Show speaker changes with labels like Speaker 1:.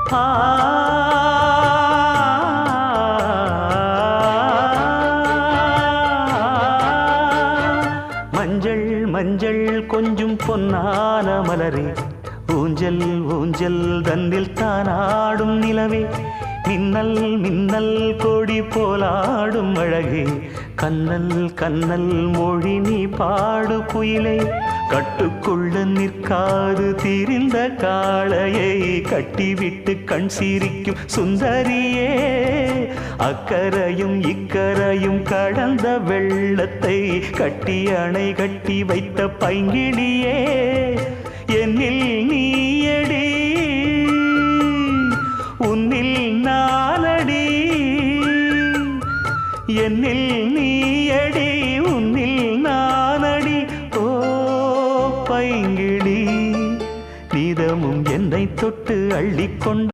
Speaker 1: ஆ மஞ்சள் மஞ்சள் கொஞ்சம் பொன்னான மலரே, ஊஞ்சல் ஊஞ்சல் தன்னில் தானாடும் நிலவே, மின்னல் மின்னல் கொடி போலாடும் அழகே, கண்ணல் கண்ணல் மொழி நீ பாடு குயிலே, கட்டுக்குள்ள நிற்காது திரிந்த காளையை கட்டிவிட்டு கண் சிரிக்கும் சுந்தரியே, அக்கரையும் இக்கரையும் கடந்த வெள்ளத்தை கட்டி அணை கட்டி வைத்த பைங்கிளியே, என்னில் நீயடி உன்னில் நானடி, என்னில் நீயடி உன்னில் நானடி. ஓ பைங்கிளி, நீதமும் என்னை தொட்டு அள்ளிக்கொண்டு